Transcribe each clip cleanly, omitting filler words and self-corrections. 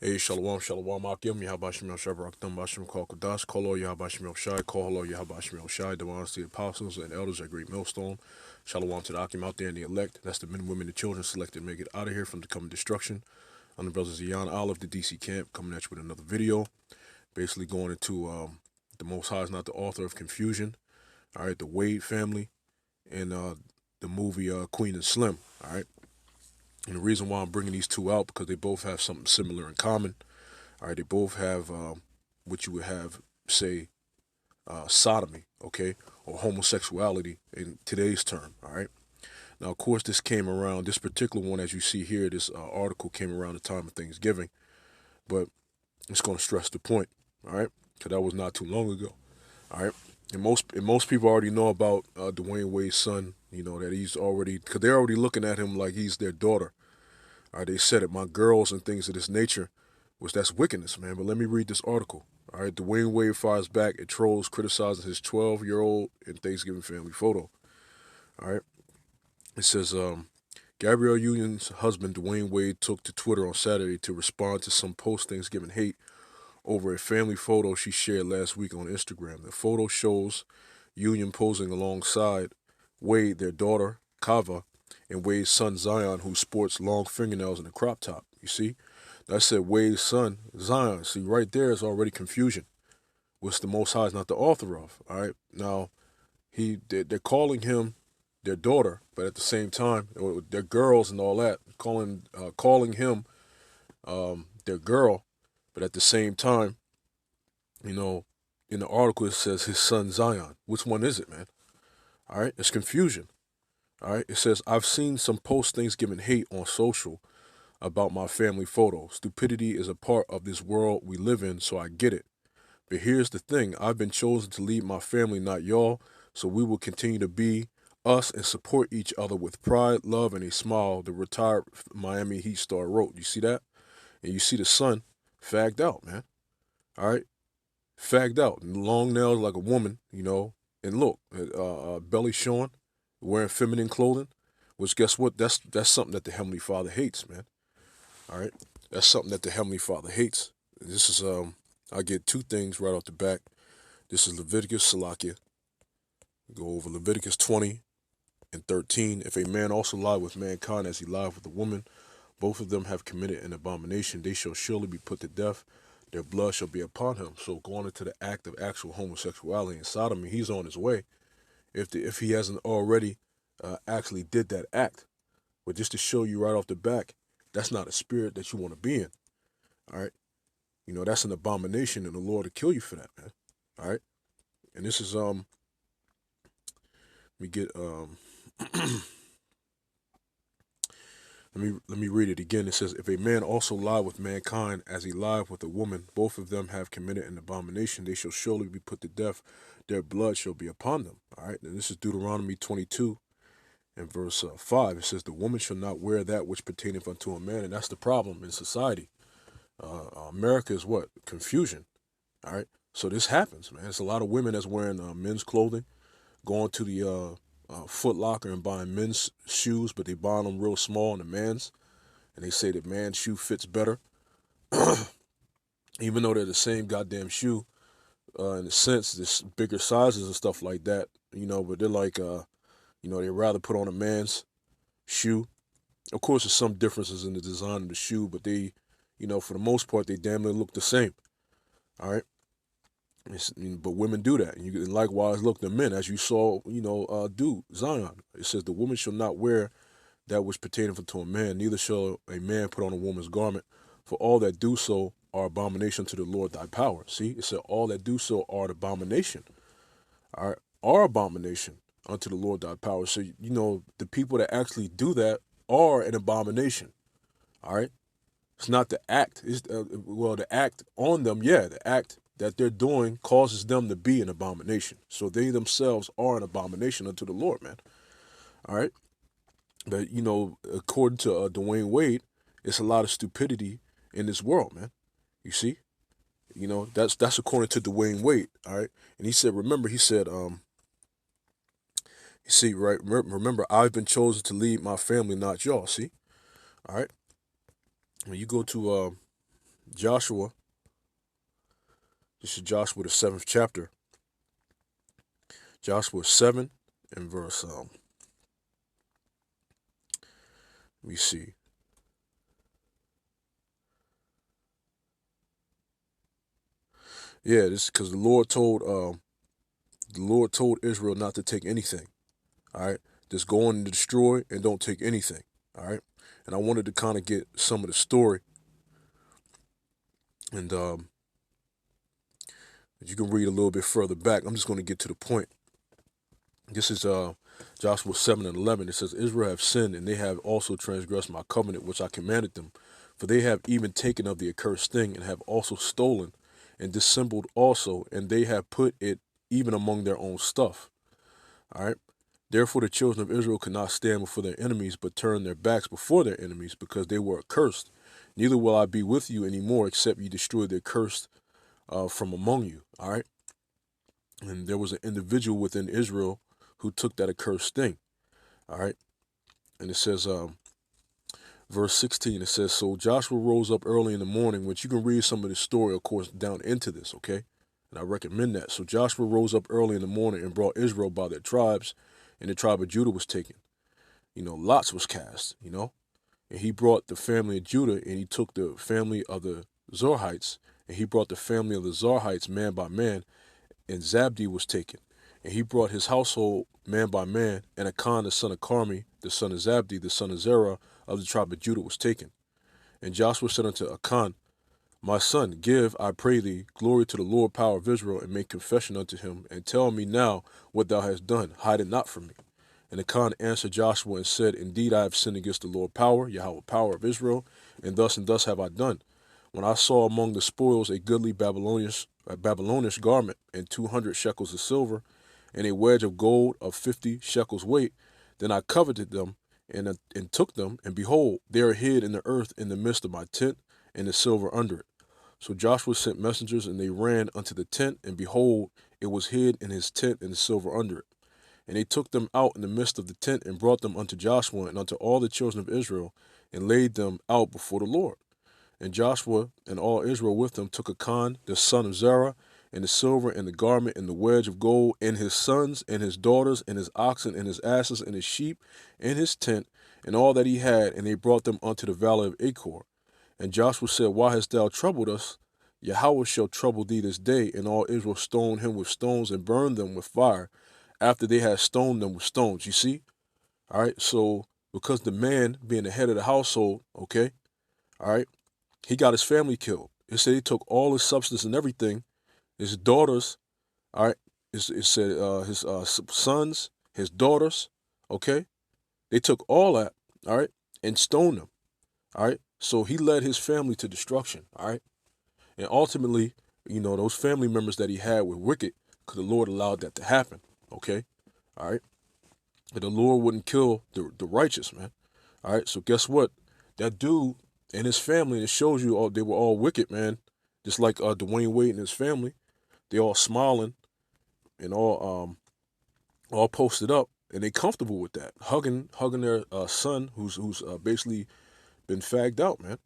Hey, shalom, shalom, akim, yahabashim el shabraktam, bashim kol kodash, kolo yahabashim el shai, koholo yahabashim el shai, the ones, the apostles and elders at Great Millstone. Shalom to the akim out there and the elect. That's the men, women, and children selected to make it out of here from the coming destruction. I'm the brothers Zion Olive, the DC camp, coming at you with another video. Basically going into the Most High is not the author of confusion. All right, the Wade family and the movie Queen and Slim. All right. And the reason why I'm bringing these two out because they both have something similar in common. All right, they both have what you would have, say, sodomy, okay, or homosexuality in today's term. All right. Now, of course, this came around. This particular one, as you see here, this article came around the time of Thanksgiving, but it's going to stress the point. All right, because that was not too long ago. All right. And most people already know about Dwayne Wade's son. You know that he's already because they're already looking at him like he's their daughter. All right, they said it, my girls and things of this nature, which that's wickedness, man. But let me read this article. All right, Dwayne Wade fires back at trolls criticizing his 12-year-old in Thanksgiving family photo. All right, it says Gabrielle Union's husband Dwayne Wade took to Twitter on Saturday to respond to some post-Thanksgiving hate over a family photo she shared last week on Instagram. The photo shows Union posing alongside Wade, their daughter Kava, and Wade's son Zion, who sports long fingernails and a crop top. You see? I said Wade's son Zion. See, right there is already confusion, which the Most High is not the author of. All right. Now, they're calling him their daughter, but at the same time, or their girls and all that, calling him their girl, but at the same time, you know, in the article it says his son Zion. Which one is it, man? All right, it's confusion. All right, it says I've seen some post Thanksgiving hate on social about my family photo. Stupidity is a part of this world we live in, so I get it. But here's the thing: I've been chosen to lead my family, not y'all. So we will continue to be us and support each other with pride, love, and a smile. The retired Miami Heat star wrote. You see that? And you see the son fagged out, man. All right, fagged out, long nails like a woman, And look, belly showing, wearing feminine clothing. Which guess what? That's something that the Heavenly Father hates, man. All right, that's something that the Heavenly Father hates. This is I get two things right off the back. This is Leviticus Salakia. Go over Leviticus 20 and 13. If a man also lie with mankind as he lied with a woman, both of them have committed an abomination. They shall surely be put to death. Their blood shall be upon him. So going into the act of actual homosexuality and sodomy, he's on his way. If he hasn't already actually did that act, but just to show you right off the back, that's not a spirit that you want to be in. All right, that's an abomination, and the Lord will kill you for that, man. All right, and this is let me get let me read it again. It says, if a man also lie with mankind as he lied with a woman, both of them have committed an abomination. They shall surely be put to death. Their blood shall be upon them. All right. And this is Deuteronomy 22 and verse 5. It says, the woman shall not wear that which pertaineth unto a man. And that's the problem in society. America is what? Confusion. All right. So this happens, man. It's a lot of women that's wearing men's clothing, going to the Foot Locker and buying men's shoes, but they buying them real small in the man's, and they say that man's shoe fits better, even though they're the same goddamn shoe. In a sense, this bigger sizes and stuff like that, but they're like, they rather put on a man's shoe. Of course, there's some differences in the design of the shoe, but they, for the most part, they damn near look the same. All right. But women do that, and likewise look the men, as you saw, do Zion. It says the woman shall not wear that which pertaineth unto a man, neither shall a man put on a woman's garment, for all that do so are abomination to the Lord thy power. See, it said all that do so are an abomination, are abomination unto the Lord thy power. So the people that actually do that are an abomination. All right, it's not the act. It's the act on them. Yeah, the act that they're doing causes them to be an abomination. So they themselves are an abomination unto the Lord, man. All right. But, according to Dwayne Wade, it's a lot of stupidity in this world, man. You see? That's according to Dwayne Wade, all right? And he said, remember, you see, right, remember, I've been chosen to lead my family, not y'all, see? All right? When you go to Joshua, this is Joshua, the 7th chapter. Joshua 7 and verse, let me see. Yeah, this is because the Lord told Israel not to take anything. All right, just go on and destroy and don't take anything. All right, and I wanted to kind of get some of the story, and you can read a little bit further back. I'm just going to get to the point. This is Joshua 7 and 11. It says, Israel have sinned, and they have also transgressed my covenant, which I commanded them. For they have even taken of the accursed thing, and have also stolen, and dissembled also, and they have put it even among their own stuff. All right. Therefore the children of Israel could not stand before their enemies, but turned their backs before their enemies, because they were accursed. Neither will I be with you any more, except you destroy the accursed from among you. All right. And there was an individual within Israel who took that accursed thing. All right. And it says, verse 16, it says, so Joshua rose up early in the morning, which you can read some of the story, of course, down into this, okay? And I recommend that. So Joshua rose up early in the morning and brought Israel by their tribes, and the tribe of Judah was taken. Lots was cast, and he brought the family of Judah, and he took the family of the Zorhites, and he brought the family of the Zorhites man by man, and Zabdi was taken. And he brought his household man by man, and Achan the son of Carmi, the son of Zabdi, the son of Zerah, of the tribe of Judah was taken. And Joshua said unto Achan, my son, give, I pray thee, glory to the Lord power of Israel, and make confession unto him, and tell me now what thou hast done, hide it not from me. And Achan answered Joshua and said, indeed I have sinned against the Lord power, Yahweh power of Israel, and thus have I done. When I saw among the spoils a goodly Babylonish garment, and 200 shekels of silver, and a wedge of gold of 50 shekels weight, then I coveted them, and took them, and behold, they are hid in the earth in the midst of my tent, and the silver under it. So Joshua sent messengers, and they ran unto the tent, and behold, it was hid in his tent, and the silver under it. And they took them out in the midst of the tent, and brought them unto Joshua and unto all the children of Israel, and laid them out before the Lord. And Joshua and all Israel with him took Achan the son of Zerah, and the silver, and the garment, and the wedge of gold, and his sons, and his daughters, and his oxen, and his asses, and his sheep, and his tent, and all that he had, and they brought them unto the valley of Achor. And Joshua said, why hast thou troubled us? Yahweh shall trouble thee this day. And all Israel stoned him with stones, and burned them with fire, after they had stoned them with stones. You see? All right. So because the man being the head of the household, okay, all right, he got his family killed. It said he took all his substance and everything, his daughters, all right, it said his sons, his daughters, okay, they took all that, all right, and stoned them, all right. So he led his family to destruction, all right, and ultimately, those family members that he had were wicked, because the Lord allowed that to happen, okay, all right. But the Lord wouldn't kill the righteous, man. All right, so guess what? That dude and his family, it shows you all they were all wicked, man. Just like Dwayne Wade and his family, they all smiling and all posted up, and they comfortable with that, hugging their son who's basically been fagged out, man,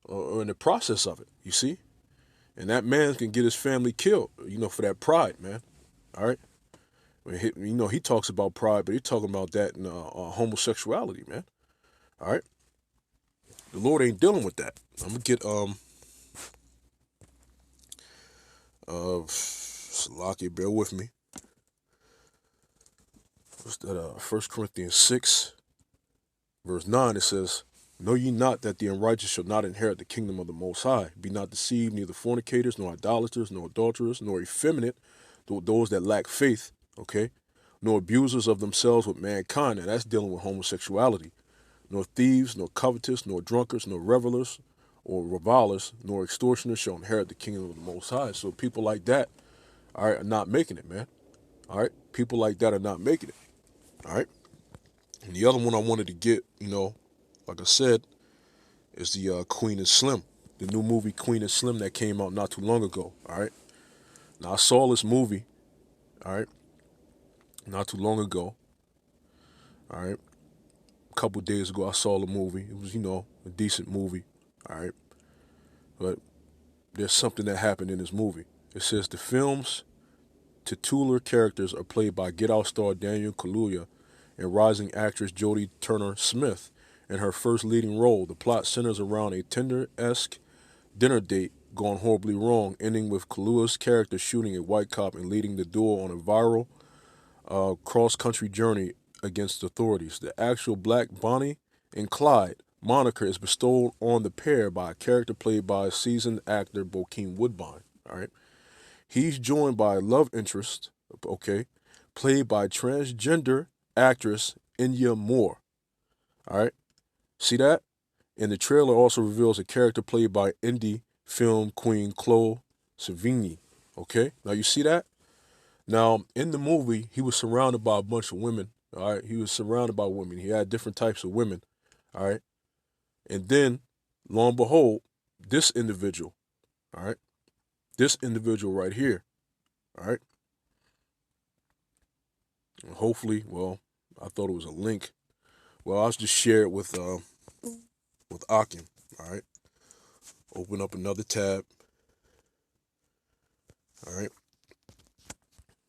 or in the process of it. You see, and that man can get his family killed, for that pride, man. All right. He talks about pride, but he's talking about that in homosexuality, man. All right. The Lord ain't dealing with that. I'm gonna get Salaki, bear with me. What's that? 1 Corinthians 6, verse 9. It says, know ye not that the unrighteous shall not inherit the kingdom of the Most High? Be not deceived, neither fornicators, nor idolaters, nor adulterers, nor effeminate, those that lack faith, okay, nor abusers of themselves with mankind. Now that's dealing with homosexuality. Nor thieves, nor covetous, nor drunkards, nor revelers, or revilers, nor extortioners shall inherit the kingdom of the Most High. So people like that, all right, are not making it, man. All right, people like that are not making it. All right, and the other one I wanted to get, like I said, is the Queen and Slim, the new movie Queen and Slim that came out not too long ago. All right, now I saw this movie, all right, not too long ago. All right, a couple days ago I saw the movie. It was, a decent movie. All right, but there's something that happened in this movie. It says the film's titular characters are played by Get Out star Daniel Kaluuya and rising actress Jodie Turner-Smith. In her first leading role, the plot centers around a Tinder-esque dinner date gone horribly wrong, ending with Kaluuya's character shooting a white cop and leading the duo on a viral cross-country journey against authorities. The actual Black Bonnie and Clyde moniker is bestowed on the pair by a character played by seasoned actor Bokeem Woodbine. All right, he's joined by a love interest, okay, played by transgender actress Inya Moore. All right, see that? And the trailer also reveals a character played by indie film queen Chloe Sevigny. Okay, now you see that? Now, in the movie, he was surrounded by a bunch of women. All right, he was surrounded by women. He had different types of women. All right, and then, lo and behold, this individual. All right, this individual right here. All right, and hopefully, well, I thought it was a link. Well, I'll just share it with Akim. All right, open up another tab. All right,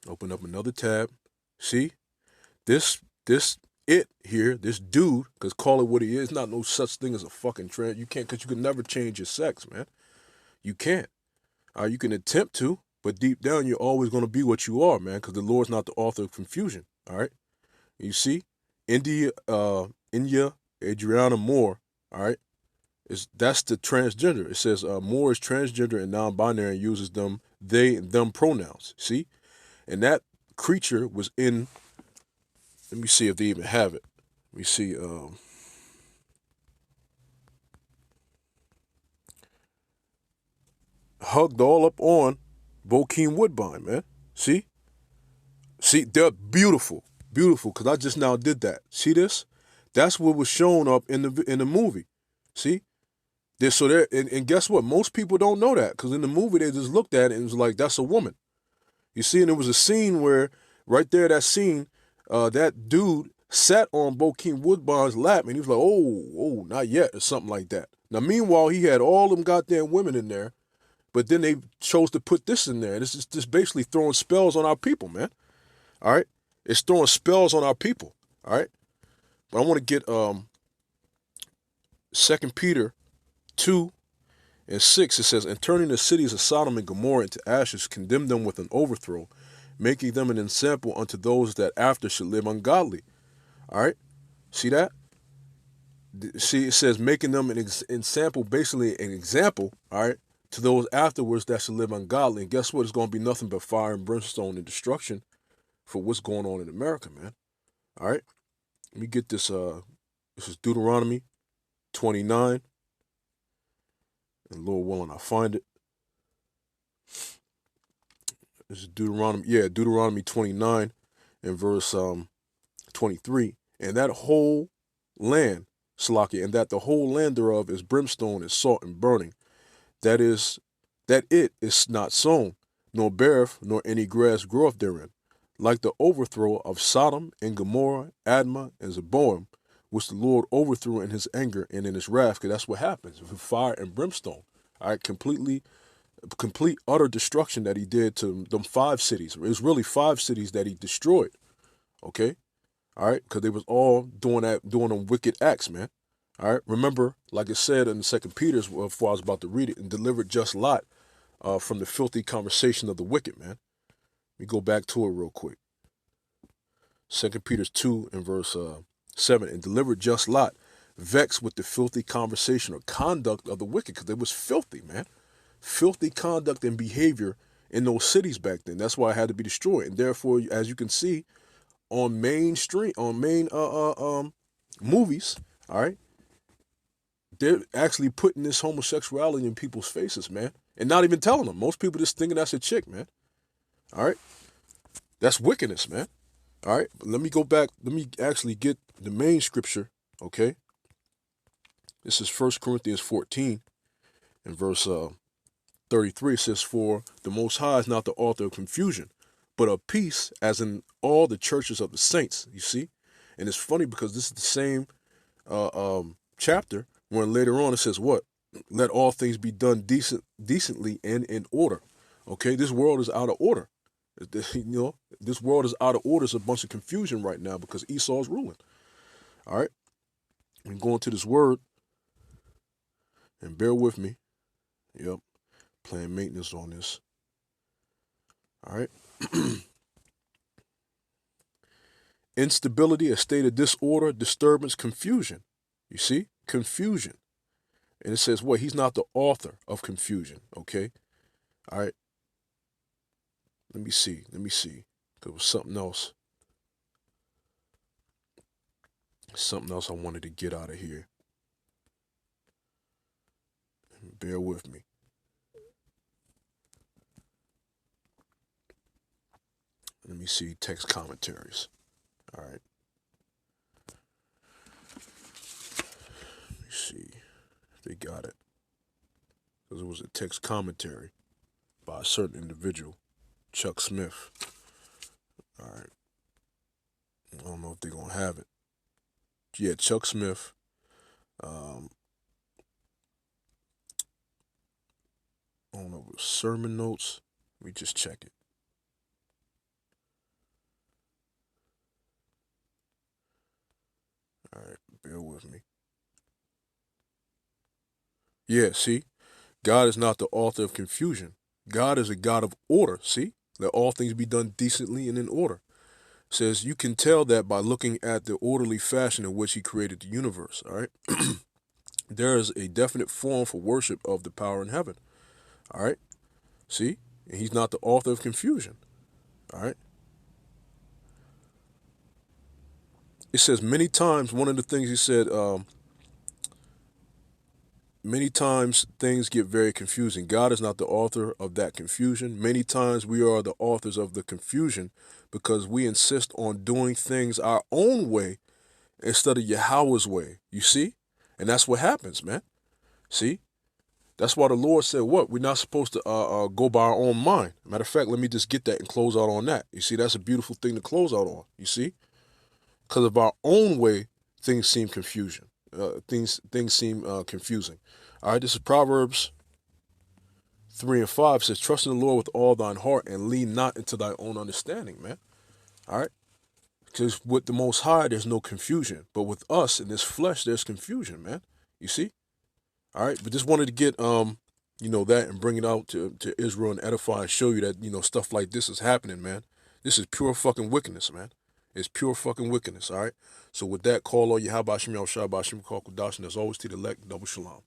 open up another tab. See, this it here, this dude, because call it what he is, not no such thing as a fucking trans. You can't, because you can never change your sex, man. You can't. You can attempt to, but deep down you're always going to be what you are, man, because the Lord's not the author of confusion. All right, you see, India Adriana Moore. All right, that's the transgender. It says Moore is transgender and non-binary and uses them, they and them pronouns. See, and that creature was in. Let me see if they even have it. Let me see. Hugged all up on Bokeem Woodbine, man. See? See, they're beautiful. Beautiful, because I just now did that. See this? That's what was shown up in the movie. See? So there, and guess what? Most people don't know that, because in the movie they just looked at it and it was like, that's a woman. You see, and there was a scene where, right there, that scene, that dude sat on Bokeem Woodbine's lap and he was like, oh, not yet, or something like that. Now, meanwhile, he had all them goddamn women in there, but then they chose to put this in there. And it's just basically throwing spells on our people, man. All right? It's throwing spells on our people. All right? But I want to get 2 Peter 2:6. It says, and turning the cities of Sodom and Gomorrah into ashes, condemn them with an overthrow, making them an ensample unto those that after should live ungodly. All right? See that? See, it says making them an example, basically an example, all right, to those afterwards that should live ungodly. And guess what? It's going to be nothing but fire and brimstone and destruction for what's going on in America, man. All right? Let me get this. This is Deuteronomy 29. And Lord willing, I'll find it. This is Deuteronomy 29 and verse 23. And that whole land, Salakia, and that the whole land thereof is brimstone and salt and burning. That it is not sown, nor beareth, nor any grass groweth therein, like the overthrow of Sodom and Gomorrah, Admah, and Zeboim, which the Lord overthrew in his anger and in his wrath, because that's what happens with fire and brimstone. All right, complete utter destruction that he did to them 5 cities. It was really 5 cities that he destroyed. Okay, all right, because they was all doing them wicked acts, man. All right, remember, like it said in 2 Peter's, before I was about to read it, and delivered just Lot from the filthy conversation of the wicked, man. Let me go back to it real quick. 2 Peter 2 and verse 7, and delivered just Lot, vexed with the filthy conversation or conduct of the wicked, because it was filthy, man. Filthy conduct and behavior in those cities back then. That's why it had to be destroyed. And therefore, as you can see, on main movies, all right, they're actually putting this homosexuality in people's faces, man, and not even telling them. Most people just thinking that's a chick, man. All right, that's wickedness, man. All right, but let me go back. Let me actually get the main scripture, okay? This is 1 Corinthians 14 and verse 33. It says, for the Most High is not the author of confusion, but of peace, as in all the churches of the saints, you see? And it's funny because this is the same chapter when later on it says what? Let all things be done decently and in order. Okay, this world is out of order. You know, this world is out of order. It's a bunch of confusion right now because Esau's ruling. All right, I'm going to this word and bear with me. Yep, playing maintenance on this. All right. Instability, a state of disorder, disturbance, confusion. You see? Confusion. And it says what? He's not the author of confusion. Okay? All right. Let me see. There was something else. Something else I wanted to get out of here. Bear with me. Let me see text commentaries. All right. Let me see if they got it. Because it was a text commentary by a certain individual, Chuck Smith. All right. I don't know if they're going to have it. Yeah, Chuck Smith. I don't know if it was sermon notes. Let me just check it. All right, bear with me. Yeah, see? God is not the author of confusion. God is a God of order, see? Let all things be done decently and in order. It says you can tell that by looking at the orderly fashion in which he created the universe, all right? There is a definite form for worship of the power in heaven, all right? See? And he's not the author of confusion, all right? It says many times, one of the things he said, many times things get very confusing. God is not the author of that confusion. Many times we are the authors of the confusion because we insist on doing things our own way instead of Yahweh's way. You see? And that's what happens, man. See? That's why the Lord said what? We're not supposed to go by our own mind. Matter of fact, let me just get that and close out on that. You see, that's a beautiful thing to close out on. You see? Because of our own way, things seem confusion. Things seem confusing. All right, this is Proverbs 3:5 says, "Trust in the Lord with all thine heart and lean not into thy own understanding." Man, all right, because with the Most High, there's no confusion, but with us in this flesh, there's confusion, man. You see, all right, but just wanted to get that and bring it out to Israel and edify and show you that stuff like this is happening, man. This is pure fucking wickedness, man. It's pure fucking wickedness, all right? So with that, call all Yahweh Shem Yahweh Shai Bashim Call Kudash, and as always to the elect, double shalom.